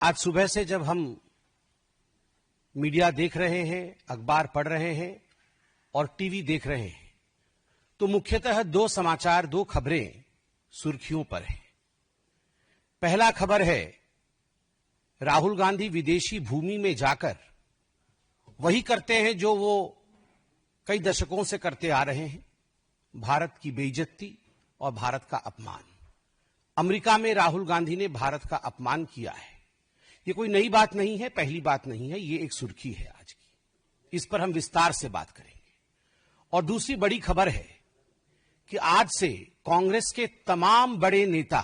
आज सुबह से जब हम मीडिया देख रहे हैं, अखबार पढ़ रहे हैं और टीवी देख रहे हैं, तो मुख्यतः दो समाचार, दो खबरें सुर्खियों पर हैं। पहला खबर है राहुल गांधी विदेशी भूमि में जाकर वही करते हैं जो वो कई दशकों से करते आ रहे हैं, भारत की बेइज्जती और भारत का अपमान। अमेरिका में राहुल गांधी ने भारत का अपमान किया है। ये कोई नई बात नहीं है, पहली बात नहीं है, ये एक सुर्खी है आज की। इस पर हम विस्तार से बात करेंगे। और दूसरी बड़ी खबर है कि आज से कांग्रेस के तमाम बड़े नेता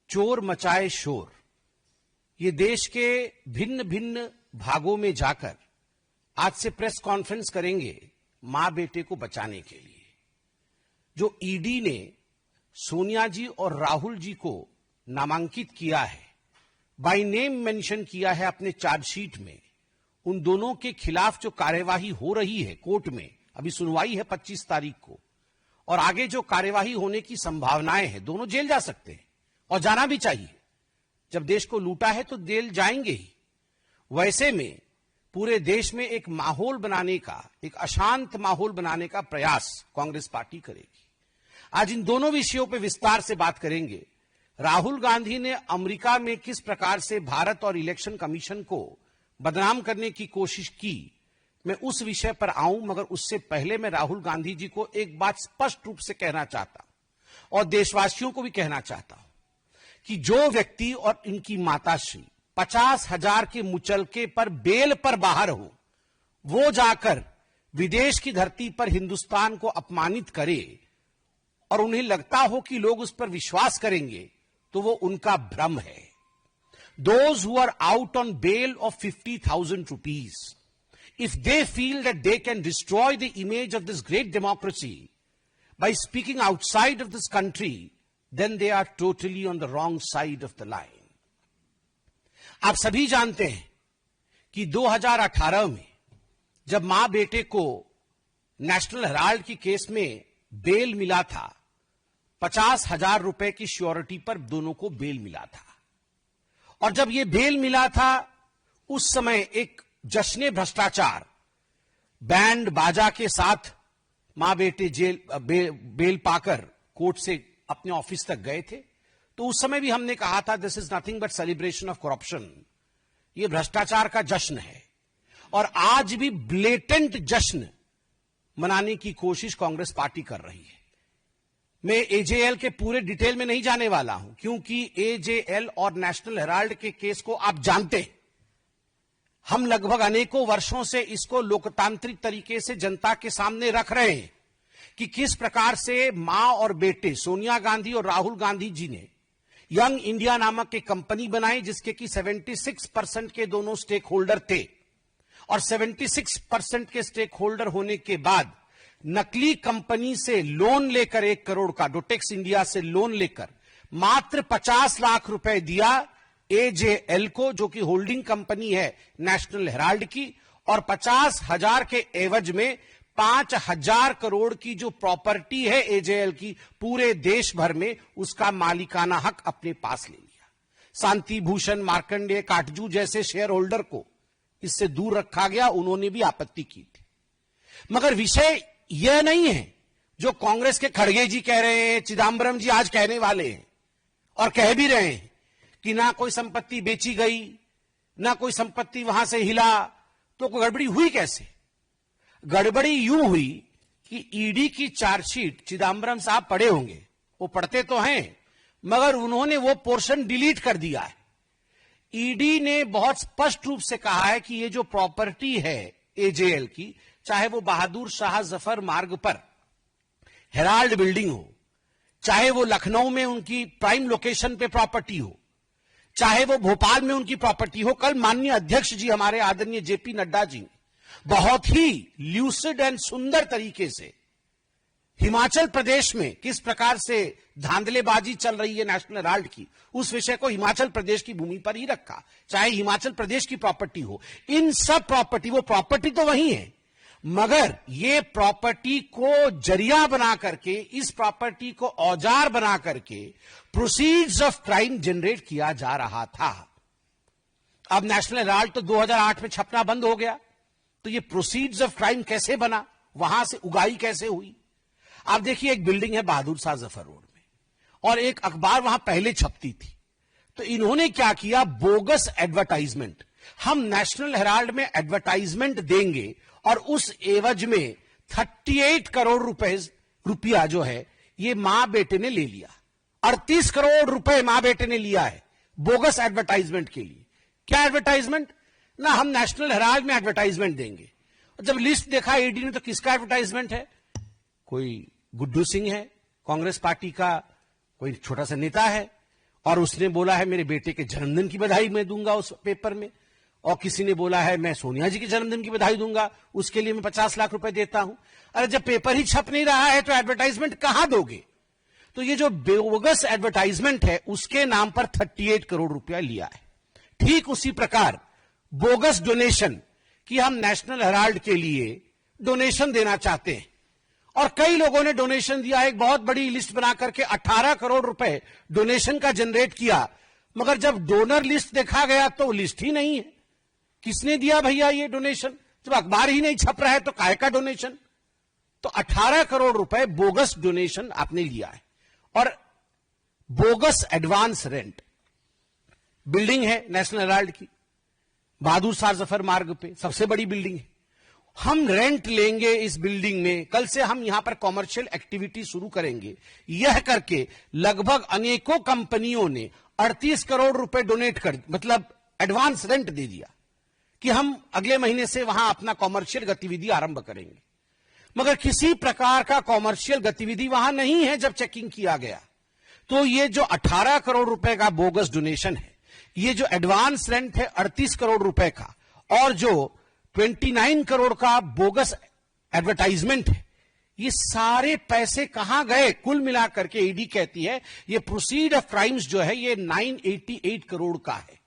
चोर मचाए शोर, ये देश के भिन्न भिन्न भागों में जाकर आज से प्रेस कॉन्फ्रेंस करेंगे मां बेटे को बचाने के लिए। जो ईडी ने सोनिया जी और राहुल जी को नामांकित किया है, बाय नेम मेंशन किया है अपने चार्जशीट में, उन दोनों के खिलाफ जो कार्यवाही हो रही है कोर्ट में, अभी सुनवाई है 25 तारीख को, और आगे जो कार्यवाही होने की संभावनाएं हैं, दोनों जेल जा सकते हैं और जाना भी चाहिए। जब देश को लूटा है तो जेल जाएंगे ही। वैसे में पूरे देश में एक माहौल बनाने का, एक अशांत माहौल बनाने का प्रयास कांग्रेस पार्टी करेगी। आज इन दोनों विषयों पर विस्तार से बात करेंगे। राहुल गांधी ने अमेरिका में किस प्रकार से भारत और इलेक्शन कमीशन को बदनाम करने की कोशिश की, मैं उस विषय पर आऊं, मगर उससे पहले मैं राहुल गांधी जी को एक बात स्पष्ट रूप से कहना चाहता हूं और देशवासियों को भी कहना चाहता हूं कि जो व्यक्ति और इनकी माताश्री 50,000 के मुचलके पर बेल पर बाहर हो, वो जाकर विदेश की धरती पर हिंदुस्तान को अपमानित करे और उन्हें लगता हो कि लोग उस पर विश्वास करेंगे, तो वो उनका भ्रम है। Those who are out on bail of 50,000 rupees, if they feel that they can destroy the image of this great democracy by speaking outside of this country, then they are totally on the wrong side of the line. आप सभी जानते हैं कि 2018 में जब मां बेटे को नेशनल हेराल्ड की केस में बेल मिला था, 50,000 रुपए की श्योरिटी पर दोनों को बेल मिला था। और जब यह बेल मिला था, उस समय एक जश्न भ्रष्टाचार बैंड बाजा के साथ मां बेटे बेल पाकर कोर्ट से अपने ऑफिस तक गए थे। तो उस समय भी हमने कहा था this is nothing but celebration of corruption, यह भ्रष्टाचार का जश्न है। और आज भी ब्लेटेंट जश्न मनाने की कोशिश कांग्रेस पार्टी कर रही है। मैं एजेएल के पूरे डिटेल में नहीं जाने वाला हूं, क्योंकि एजेएल और नेशनल हेराल्ड के केस को आप जानते हैं। हम लगभग अनेकों वर्षों से इसको लोकतांत्रिक तरीके से जनता के सामने रख रहे हैं कि किस प्रकार से मां और बेटे सोनिया गांधी और राहुल गांधी जी ने यंग इंडिया नामक एक कंपनी बनाई, जिसके कि 76% के दोनों स्टेक होल्डर थे। और 76% के स्टेक होल्डर होने के बाद नकली कंपनी से लोन लेकर 1 करोड़ का, डोटेक्स इंडिया से लोन लेकर मात्र 50 लाख रुपए दिया एजेएल को, जो कि होल्डिंग कंपनी है नेशनल हेराल्ड की, और 50,000 के एवज में 5,000 करोड़ की जो प्रॉपर्टी है एजेएल की पूरे देश भर में, उसका मालिकाना हक अपने पास ले लिया। शांति भूषण, मार्कंडेय, काटजू जैसे शेयर होल्डर को इससे दूर रखा गया, उन्होंने भी आपत्ति की थी। मगर विषय यह नहीं है जो कांग्रेस के खड़गे जी कह रहे हैं, चिदंबरम जी आज कहने वाले हैं और कह भी रहे हैं कि ना कोई संपत्ति बेची गई, ना कोई संपत्ति वहां से हिला, तो कोई गड़बड़ी हुई कैसे? गड़बड़ी यूं हुई कि ईडी की चार्जशीट चिदंबरम साहब पढ़े होंगे, वो पढ़ते तो हैं, मगर उन्होंने वो पोर्शन डिलीट कर दिया है। ईडी ने बहुत स्पष्ट रूप से कहा है कि ये जो प्रॉपर्टी है एजेएल की, चाहे वो बहादुर शाह जफर मार्ग पर हेराल्ड बिल्डिंग हो, चाहे वो लखनऊ में उनकी प्राइम लोकेशन पे प्रॉपर्टी हो, चाहे वो भोपाल में उनकी प्रॉपर्टी हो, कल माननीय अध्यक्ष जी हमारे आदरणीय जेपी नड्डा जी ने बहुत ही ल्यूसिड एंड सुंदर तरीके से हिमाचल प्रदेश में किस प्रकार से धांधलेबाजी चल रही है नेशनल हेराल्ड की, उस विषय को हिमाचल प्रदेश की भूमि पर ही रखा, चाहे हिमाचल प्रदेश की प्रॉपर्टी हो। इन सब प्रॉपर्टी, वो प्रॉपर्टी तो वही है, मगर ये प्रॉपर्टी को जरिया बना करके, इस प्रॉपर्टी को औजार बना करके प्रोसीड्स ऑफ क्राइम जनरेट किया जा रहा था। अब नेशनल हेराल्ड तो 2008 में छपना बंद हो गया, तो ये प्रोसीड्स ऑफ क्राइम कैसे बना, वहां से उगाई कैसे हुई? आप देखिए, एक बिल्डिंग है बहादुर शाह जफर रोड में, और एक अखबार वहां पहले छपती थी। तो इन्होंने क्या किया, बोगस एडवर्टाइजमेंट, हम नेशनल हेराल्ड में एडवर्टाइजमेंट देंगे और उस एवज में 38 करोड़ रुपया जो है ये मां बेटे ने ले लिया। 38 करोड़ रुपए मां बेटे ने लिया है बोगस एडवर्टाइजमेंट के लिए। क्या एडवर्टाइजमेंट? ना हम नेशनल हेराल्ड में एडवर्टाइजमेंट देंगे। जब लिस्ट देखा ईडी ने तो किसका एडवर्टाइजमेंट है? कोई गुड्डू सिंह है, कांग्रेस पार्टी का कोई छोटा सा नेता है, और उसने बोला है मेरे बेटे के जन्मदिन की बधाई मैं दूंगा उस पेपर में, और किसी ने बोला है मैं सोनिया जी के जन्मदिन की बधाई दूंगा, उसके लिए मैं 50 लाख रुपए देता हूं। अरे जब पेपर ही छप नहीं रहा है तो एडवर्टाइजमेंट कहां दोगे? तो ये जो बोगस एडवर्टाइजमेंट है उसके नाम पर 38 करोड़ रुपया लिया है। ठीक उसी प्रकार बोगस डोनेशन, कि हम नेशनल हेराल्ड के लिए डोनेशन देना चाहते हैं, और कई लोगों ने डोनेशन दिया। एक बहुत बड़ी लिस्ट बना करके 18 करोड़ रुपए डोनेशन का जनरेट किया, मगर जब डोनर लिस्ट देखा गया तो लिस्ट ही नहीं है। किसने दिया भैया ये डोनेशन? जब अखबार ही नहीं छप रहा है तो काहे का डोनेशन? तो 18 करोड़ रुपए बोगस डोनेशन आपने लिया है। और बोगस एडवांस रेंट, बिल्डिंग है नेशनल हेराल्ड की बहादुर शाह जफर मार्ग पे, सबसे बड़ी बिल्डिंग है। हम रेंट लेंगे इस बिल्डिंग में, कल से हम यहां पर कॉमर्शियल एक्टिविटी शुरू करेंगे, यह करके लगभग अनेकों कंपनियों ने 38 करोड़ रुपए डोनेट कर, मतलब एडवांस रेंट दे दिया कि हम अगले महीने से वहां अपना कॉमर्शियल गतिविधि आरंभ करेंगे। मगर किसी प्रकार का कॉमर्शियल गतिविधि वहां नहीं है। जब चेकिंग किया गया तो ये जो 18 करोड़ रुपए का बोगस डोनेशन है, ये जो एडवांस रेंट है 38 करोड़ रुपए का, और जो 29 करोड़ का बोगस एडवर्टाइजमेंट है, ये सारे पैसे कहां गए? कुल मिलाकर के ईडी कहती है ये प्रोसीड ऑफ क्राइम्स जो है ये 988 करोड़ का है।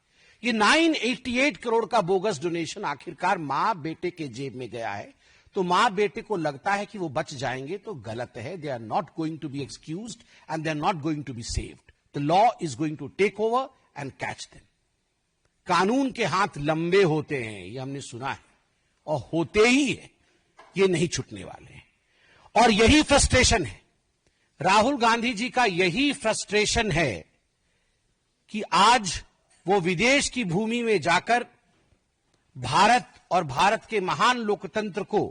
ये 988 करोड़ का बोगस डोनेशन आखिरकार मां बेटे के जेब में गया है। तो मां बेटे को लगता है कि वो बच जाएंगे, तो गलत है। They are not going to be excused and they are not going to be saved. The law is going to take over and catch them. कानून के हाथ लंबे होते हैं, ये हमने सुना है, और होते ही है, ये नहीं छूटने वाले हैं। और यही फ्रस्ट्रेशन है, राहुल गांधी जी का यही फ्रस्ट्रेशन है कि आज वो विदेश की भूमि में जाकर भारत और भारत के महान लोकतंत्र को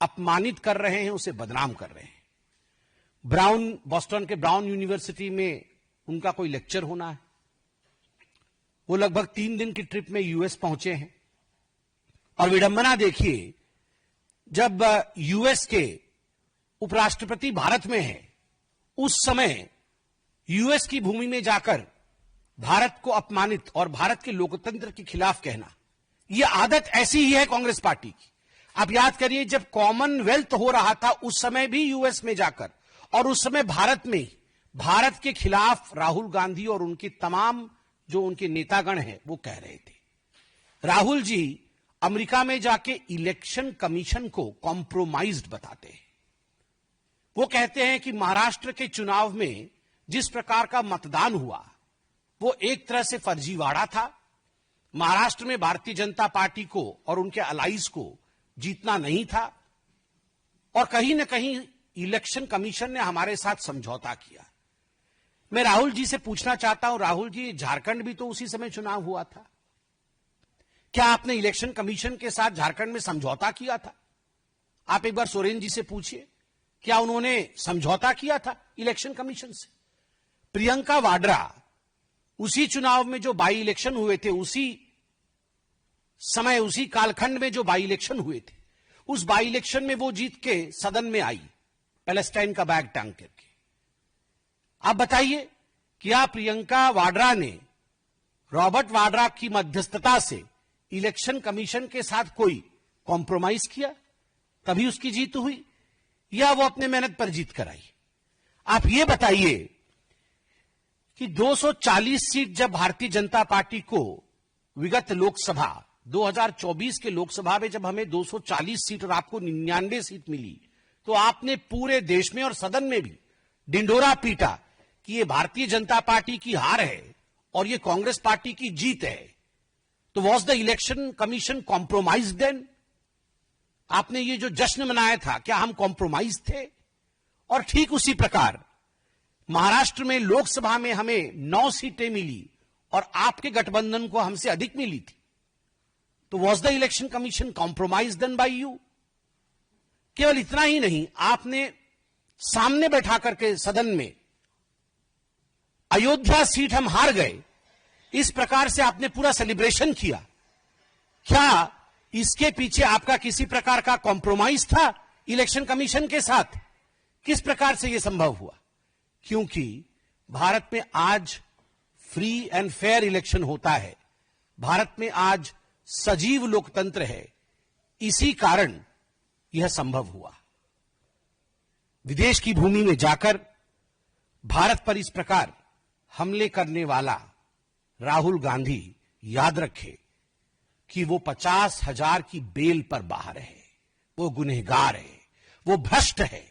अपमानित कर रहे हैं, उसे बदनाम कर रहे हैं। बॉस्टन के ब्राउन यूनिवर्सिटी में उनका कोई लेक्चर होना है, वो लगभग 3 दिन की ट्रिप में यूएस पहुंचे हैं। और विडंबना देखिए, जब यूएस के उपराष्ट्रपति भारत में है, उस समय यूएस की भूमि में जाकर भारत को अपमानित और भारत के लोकतंत्र के खिलाफ कहना, यह आदत ऐसी ही है कांग्रेस पार्टी की। आप याद करिए, जब कॉमनवेल्थ हो रहा था उस समय भी यूएस में जाकर, और उस समय भारत में भारत के खिलाफ राहुल गांधी और उनके तमाम जो उनके नेतागण हैं वो कह रहे थे। राहुल जी अमेरिका में जाके इलेक्शन कमीशन को कॉम्प्रोमाइज्ड बताते हैं। वो कहते हैं कि महाराष्ट्र के चुनाव में जिस प्रकार का मतदान हुआ वो एक तरह से फर्जीवाड़ा था। महाराष्ट्र में भारतीय जनता पार्टी को और उनके अलाइज को जीतना नहीं था, और कहीं ना कहीं इलेक्शन कमीशन ने हमारे साथ समझौता किया। मैं राहुल जी से पूछना चाहता हूं, राहुल जी, झारखंड भी तो उसी समय चुनाव हुआ था, क्या आपने इलेक्शन कमीशन के साथ झारखंड में समझौता किया था? आप एक बार सोरेन जी से पूछिए, क्या उन्होंने समझौता किया था इलेक्शन कमीशन से? प्रियंका वाड्रा, उसी चुनाव में जो बाई इलेक्शन हुए थे, उसी समय उसी कालखंड में जो बाई इलेक्शन हुए थे, उस बाई इलेक्शन में वो जीत के सदन में आई पैलेस्टाइन का बैग टांग करके। आप बताइए, क्या प्रियंका वाड्रा ने रॉबर्ट वाड्रा की मध्यस्थता से इलेक्शन कमीशन के साथ कोई कॉम्प्रोमाइज किया तभी उसकी जीत हुई, या वो अपने मेहनत पर जीत कर आई? आप ये बताइए कि 240 सीट जब भारतीय जनता पार्टी को विगत लोकसभा 2024 के लोकसभा में जब हमें 240 सीट और आपको 99 सीट मिली, तो आपने पूरे देश में और सदन में भी ढिंढोरा पीटा कि ये भारतीय जनता पार्टी की हार है और ये कांग्रेस पार्टी की जीत है। तो was the election commission compromise then? आपने ये जो जश्न मनाया था, क्या हम कॉम्प्रोमाइज थे? और ठीक उसी प्रकार महाराष्ट्र में लोकसभा में हमें 9 सीटें मिली और आपके गठबंधन को हमसे अधिक मिली थी। तो was the election commission compromise then by you? केवल इतना ही नहीं, आपने सामने बैठा करके सदन में अयोध्या सीट हम हार गए, इस प्रकार से आपने पूरा सेलिब्रेशन किया। क्या इसके पीछे आपका किसी प्रकार का कॉम्प्रोमाइज था इलेक्शन कमीशन के साथ? किस प्रकार से यह संभव हुआ? क्योंकि भारत में आज फ्री एंड फेयर इलेक्शन होता है, भारत में आज सजीव लोकतंत्र है, इसी कारण यह संभव हुआ। विदेश की भूमि में जाकर भारत पर इस प्रकार हमले करने वाला राहुल गांधी याद रखे कि वो 50,000 की बेल पर बाहर है, वो गुनहगार है, वो भ्रष्ट है,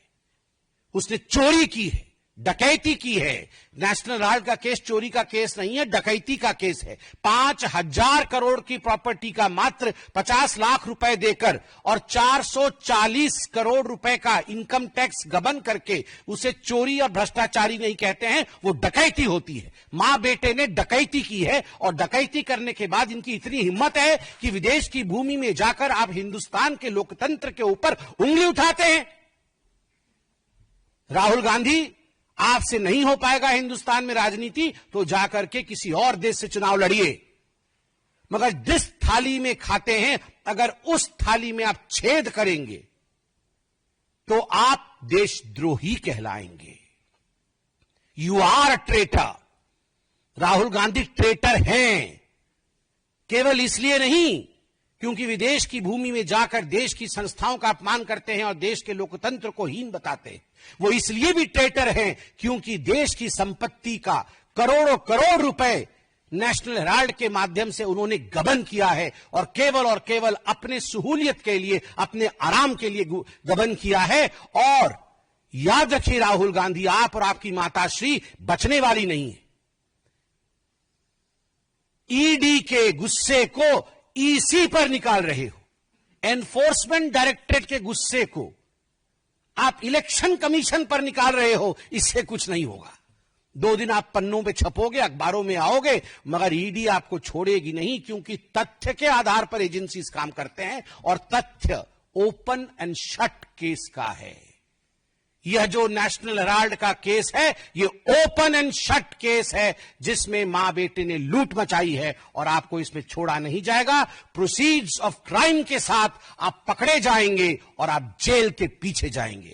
उसने चोरी की है, डकैती की है। नेशनल हेराल्ड का केस चोरी का केस नहीं है, डकैती का केस है। 5,000 करोड़ की प्रॉपर्टी का मात्र 50 लाख रुपए देकर और 440 करोड़ रुपए का इनकम टैक्स गबन करके उसे चोरी और भ्रष्टाचारी नहीं कहते हैं, वो डकैती होती है। मां बेटे ने डकैती की है और डकैती करने के बाद इनकी इतनी हिम्मत है कि विदेश की भूमि में जाकर आप हिंदुस्तान के लोकतंत्र के ऊपर उंगली उठाते हैं। राहुल गांधी, आपसे नहीं हो पाएगा हिंदुस्तान में राजनीति, तो जाकर के किसी और देश से चुनाव लड़िए, मगर जिस थाली में खाते हैं अगर उस थाली में आप छेद करेंगे तो आप देशद्रोही कहलाएंगे। You are a traitor. Rahul Gandhi traitor हैं, केवल इसलिए नहीं क्योंकि विदेश की भूमि में जाकर देश की संस्थाओं का अपमान करते हैं और देश के लोकतंत्र को हीन बताते हैं। वो इसलिए भी ट्रेटर हैं क्योंकि देश की संपत्ति का करोड़ों करोड़ रुपए नेशनल हेराल्ड के माध्यम से उन्होंने गबन किया है और केवल अपने सहूलियत के लिए, अपने आराम के लिए गबन किया है। और याद रखिए राहुल गांधी, आप और आपकी माताश्री बचने वाली नहीं है। ईडी के गुस्से को ईसी पर निकाल रहे हो, एनफोर्समेंट डायरेक्टरेट के गुस्से को आप इलेक्शन कमीशन पर निकाल रहे हो। इससे कुछ नहीं होगा। 2 दिन आप पन्नों पे छपोगे, अखबारों में आओगे, मगर ईडी आपको छोड़ेगी नहीं, क्योंकि तथ्य के आधार पर एजेंसीज काम करते हैं और तथ्य ओपन एंड शट केस का है। यह जो नेशनल हेराल्ड का केस है, ये ओपन एंड शट केस है जिसमें मां बेटे ने लूट मचाई है और आपको इसमें छोड़ा नहीं जाएगा। प्रोसीड्स ऑफ क्राइम के साथ आप पकड़े जाएंगे और आप जेल के पीछे जाएंगे।